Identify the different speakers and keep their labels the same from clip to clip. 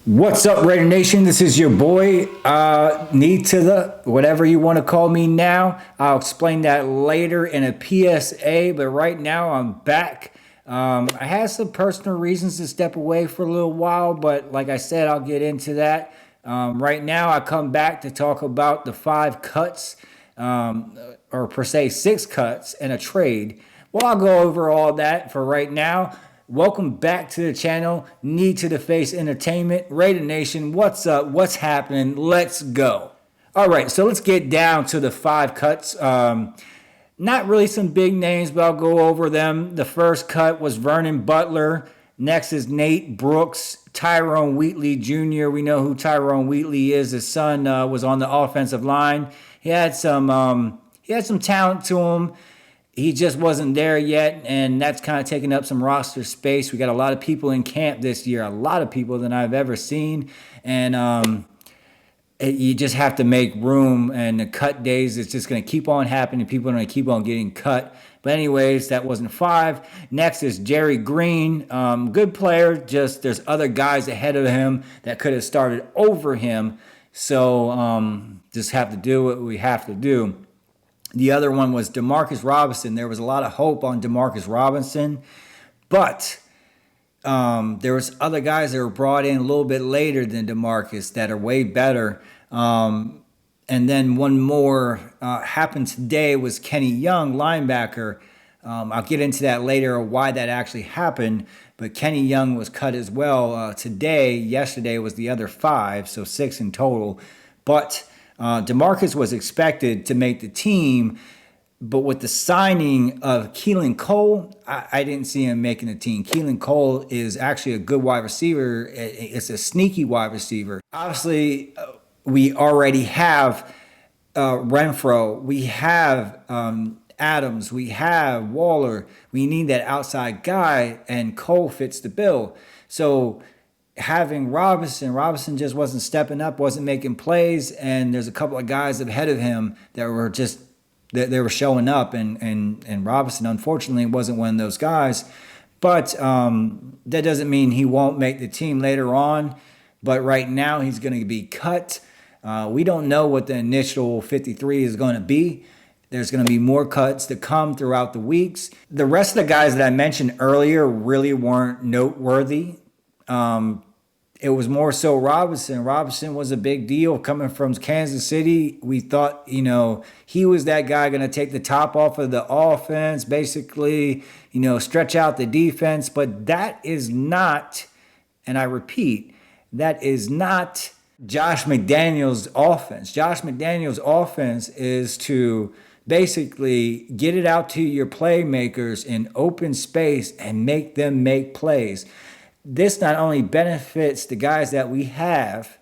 Speaker 1: What's up, Raider Nation? This is your boy, Need to the, whatever you want to call me now. I'll explain that later in a PSA, but right now I'm back. I had some personal reasons to step away for a little while, but like I said, I'll get into that. Right now I come back to talk about the 5 cuts, or per se 6 cuts and a trade. Well, I'll go over all that for right now. Welcome back to the channel, Need to the Face Entertainment. Raider Nation, what's up? What's happening? Let's go. All right, so let's get down to the 5 cuts. Not really some big names, but I'll go over them. The first cut was Vernon Butler. Next is Nate Brooks. Tyrone Wheatley Jr. We know who Tyrone Wheatley is. His son was on the offensive line. He had some talent to him. He just wasn't there yet, and that's kind of taking up some roster space. We got a lot of people in camp this year, a lot of people than I've ever seen, and you just have to make room, and the cut days, it's just going to keep on happening. People are going to keep on getting cut. But anyways, that wasn't 5. Next is Jerry Green. Good player, just there's other guys ahead of him that could have started over him, so just have to do what we have to do. The other one was Demarcus Robinson. There was a lot of hope on Demarcus Robinson, but there was other guys that were brought in a little bit later than Demarcus that are way better. And then one more happened today was Kenny Young, linebacker. I'll get into that later, why that actually happened, but Kenny Young was cut as well today. Yesterday was the other 5, so 6 in total. But DeMarcus was expected to make the team, but with the signing of Keelan Cole, I didn't see him making the team. Keelan Cole is actually a good wide receiver. It's a sneaky wide receiver. Obviously, we already have Renfro. We have Adams. We have Waller. We need that outside guy, and Cole fits the bill. So having Robinson just wasn't stepping up, wasn't making plays, and there's a couple of guys ahead of him that were just they were showing up, and Robinson unfortunately wasn't one of those guys. But that doesn't mean he won't make the team later on. But right now he's going to be cut. We don't know what the initial 53 is going to be. There's going to be more cuts to come throughout the weeks. The rest of the guys that I mentioned earlier really weren't noteworthy. It was more so Robinson. Robinson was a big deal coming from Kansas City. We thought, he was that guy going to take the top off of the offense, basically, stretch out the defense. But that is not, and I repeat, that is not Josh McDaniels' offense. Josh McDaniels' offense is to basically get it out to your playmakers in open space and make them make plays. This not only benefits the guys that we have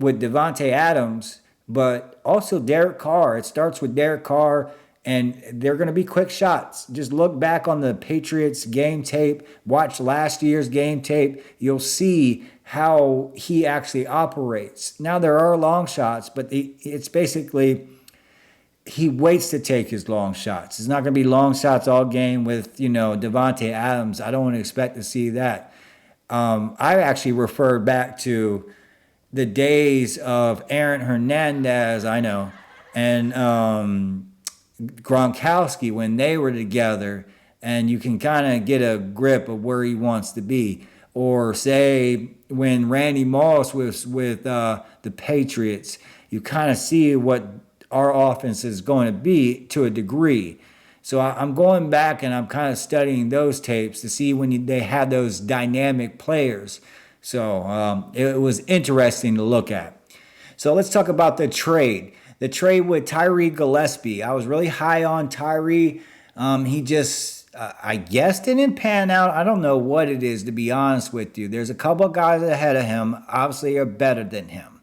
Speaker 1: with Devontae Adams, but also Derek Carr. It starts with Derek Carr, and they're going to be quick shots. Just look back on the Patriots game tape, watch last year's game tape. You'll see how he actually operates. Now, there are long shots, but it's basically he waits to take his long shots. It's not going to be long shots all game with, Devontae Adams. I don't want to expect to see that. I actually referred back to the days of Aaron Hernandez, and Gronkowski when they were together, and you can kind of get a grip of where he wants to be. Or say when Randy Moss was with the Patriots, you kind of see what our offense is going to be to a degree. So I'm going back and I'm kind of studying those tapes to see when they had those dynamic players. So it was interesting to look at. So let's talk about the trade. The trade with Tyree Gillespie. I was really high on Tyree. He just, I guess, didn't pan out. I don't know what it is, to be honest with you. There's a couple of guys ahead of him, obviously, are better than him.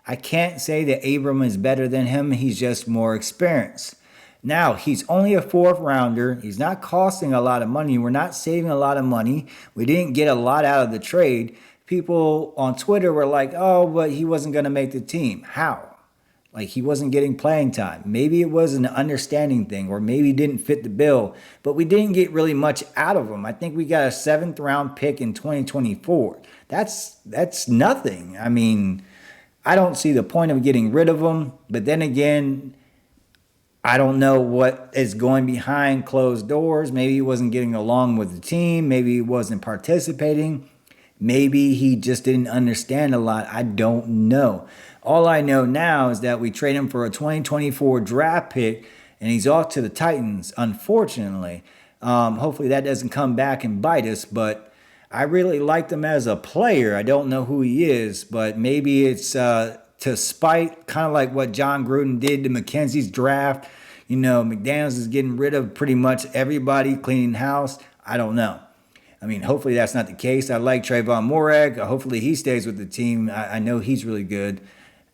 Speaker 1: I can't say that Abram is better than him. He's just more experienced. Now, he's only a 4th rounder. He's not costing a lot of money. We're not saving a lot of money. We didn't get a lot out of the trade. People on Twitter were like, oh, but he wasn't going to make the team. How? Like he wasn't getting playing time. Maybe it was an understanding thing, or maybe he didn't fit the bill, but we didn't get really much out of him. I think we got a 7th round pick in 2024. That's nothing. I mean, I don't see the point of getting rid of him, but then again, I don't know what is going behind closed doors. Maybe he wasn't getting along with the team. Maybe he wasn't participating. Maybe he just didn't understand a lot. I don't know. All I know now is that we trade him for a 2024 draft pick, and he's off to the Titans, unfortunately. Hopefully that doesn't come back and bite us, but I really liked him as a player. I don't know who he is, but maybe it's to spite, kind of like what John Gruden did to McKenzie's draft. You know, McDaniels is getting rid of pretty much everybody, cleaning house. I don't know. I mean, hopefully that's not the case. I like Trayvon Morag. Hopefully he stays with the team. I know he's really good.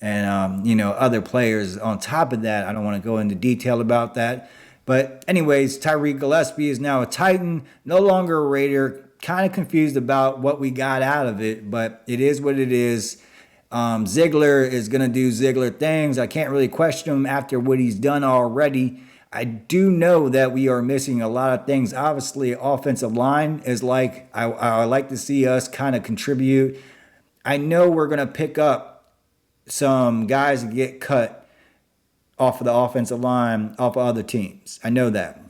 Speaker 1: And, you know, other players on top of that. I don't want to go into detail about that. But anyways, Tyreek Gillespie is now a Titan, no longer a Raider. Kind of confused about what we got out of it, but it is what it is. Ziegler is going to do Ziegler things. I can't really question him after what he's done already. I do know that we are missing a lot of things. Obviously, offensive line is like, I like to see us kind of contribute. I know we're going to pick up some guys that get cut off of the offensive line, off of other teams. I know that.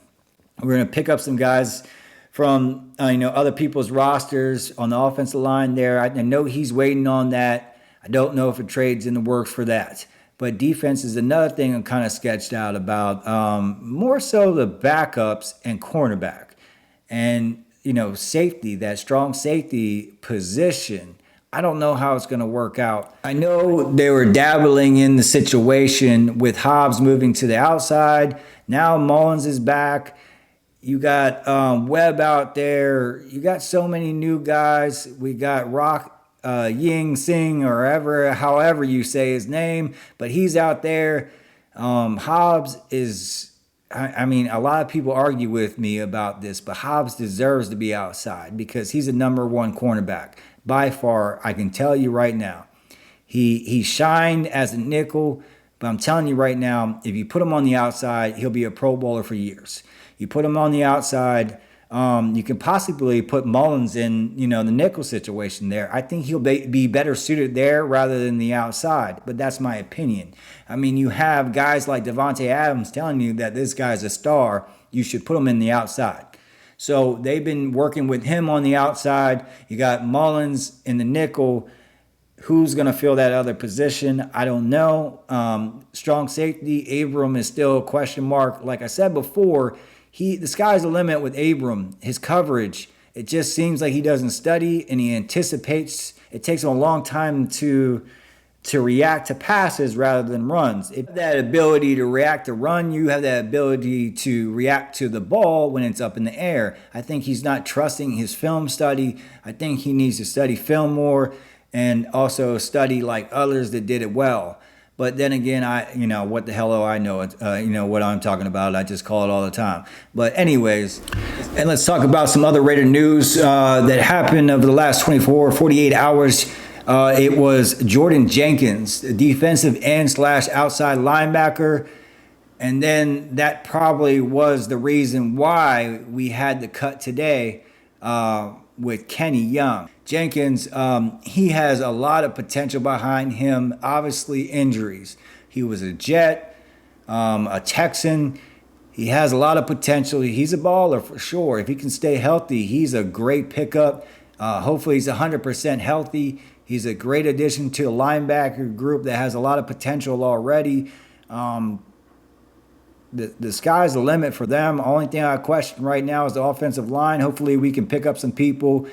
Speaker 1: We're going to pick up some guys from other people's rosters on the offensive line there. I know he's waiting on that. I don't know if a trade's in the works for that. But defense is another thing I'm kind of sketched out about. More so the backups and cornerback. And, safety, that strong safety position. I don't know how it's going to work out. I know they were dabbling in the situation with Hobbs moving to the outside. Now Mullins is back. You got Webb out there. You got so many new guys. We got Rock Ying Sing, or however you say his name, but he's out there. Hobbs is, I mean, a lot of people argue with me about this, but Hobbs deserves to be outside because he's a number 1 cornerback. By far, I can tell you right now. He shined as a nickel, but I'm telling you right now, if you put him on the outside, he'll be a Pro Bowler for years. You put him on the outside, you can possibly put Mullins in, the nickel situation there. I think he'll be better suited there rather than the outside, but that's my opinion. I mean, you have guys like Devontae Adams telling you that this guy's a star. You should put him in the outside. So they've been working with him on the outside. You got Mullins in the nickel. Who's going to fill that other position? I don't know. Strong safety, Abram is still a question mark. Like I said before, the sky's the limit with Abram. His coverage, it just seems like he doesn't study and he anticipates. It takes him a long time to react to passes rather than runs. If that ability to react to run, you have that ability to react to the ball when it's up in the air. I think he's not trusting his film study. I think he needs to study film more and also study like others that did it well. But then again, what the hell do I know? What I'm talking about. I just call it all the time. But anyways, and let's talk about some other Raider news that happened over the last 48 hours. It was Jordan Jenkins, defensive end / outside linebacker. And then that probably was the reason why we had the cut today with Kenny Young. Jenkins, he has a lot of potential behind him. Obviously, injuries. He was a Jet, a Texan. He has a lot of potential. He's a baller for sure. If he can stay healthy, he's a great pickup. Hopefully, he's 100% healthy. He's a great addition to a linebacker group that has a lot of potential already. The sky's the limit for them. Only thing I question right now is the offensive line. Hopefully we can pick up some people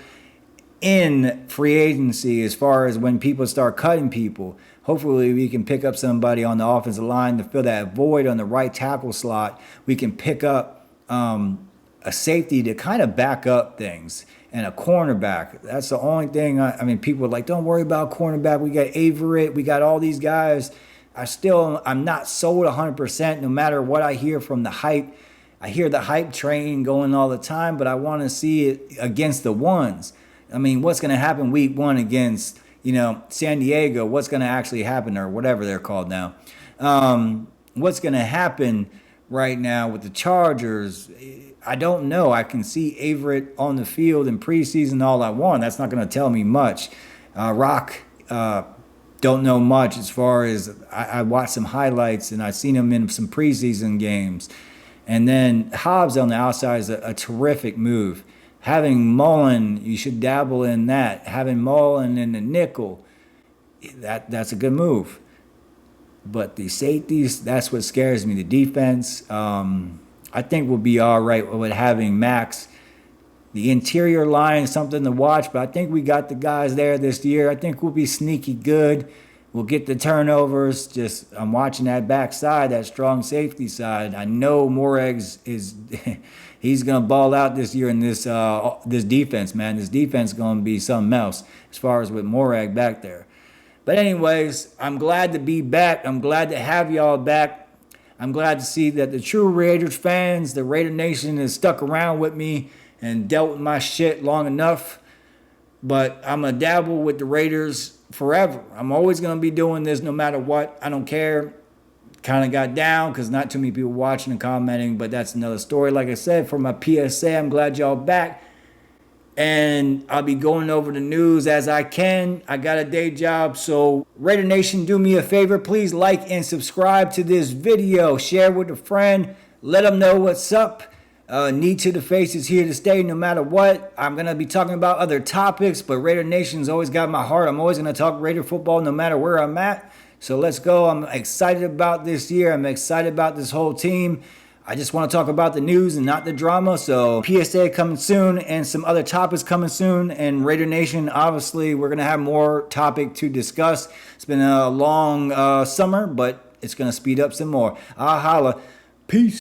Speaker 1: in free agency as far as when people start cutting people. Hopefully we can pick up somebody on the offensive line to fill that void on the right tackle slot. We can pick up a safety to kind of back up things and a cornerback. That's the only thing. I mean, people are like, don't worry about cornerback. We got Averett. We got all these guys. I'm not sold 100% no matter what I hear from the hype. I hear the hype train going all the time, but I want to see it against the ones. I mean, what's going to happen week 1 against, San Diego? What's going to actually happen, or whatever they're called now? What's going to happen right now with the Chargers? I don't know. I can see Averett on the field in preseason all I want. That's not going to tell me much. Rock, don't know much as far as I watched some highlights and I've seen him in some preseason games. And then Hobbs on the outside is a terrific move. Having Mullen, you should dabble in that. Having Mullen in the nickel, that's a good move. But the safeties, that's what scares me. The defense, I think we'll be all right with having Max. The interior line is something to watch, but I think we got the guys there this year. I think we'll be sneaky good. We'll get the turnovers. Just I'm watching that backside, that strong safety side. I know Moreg's is he's gonna ball out this year in this defense, man. This defense is gonna be something else as far as with Morag back there. But anyways, I'm glad to be back. I'm glad to have y'all back. I'm glad to see that the true Raiders fans, the Raider Nation, has stuck around with me and dealt with my shit long enough. But I'm going to dabble with the Raiders forever. I'm always going to be doing this no matter what. I don't care. Kind of got down because not too many people watching and commenting, but that's another story. Like I said, for my PSA, I'm glad y'all back. And I'll be going over the news as I can. I got a day job, so Raider Nation, do me a favor. Please like and subscribe to this video. Share with a friend. Let them know what's up. Knee to the face is here to stay no matter what. I'm going to be talking about other topics, but Raider Nation's always got my heart. I'm always going to talk Raider football no matter where I'm at. So let's go. I'm excited about this year. I'm excited about this whole team. I just want to talk about the news and not the drama. So PSA coming soon and some other topics coming soon. And Raider Nation, obviously, we're going to have more topic to discuss. It's been a long summer, but it's going to speed up some more. I'll holla. Peace.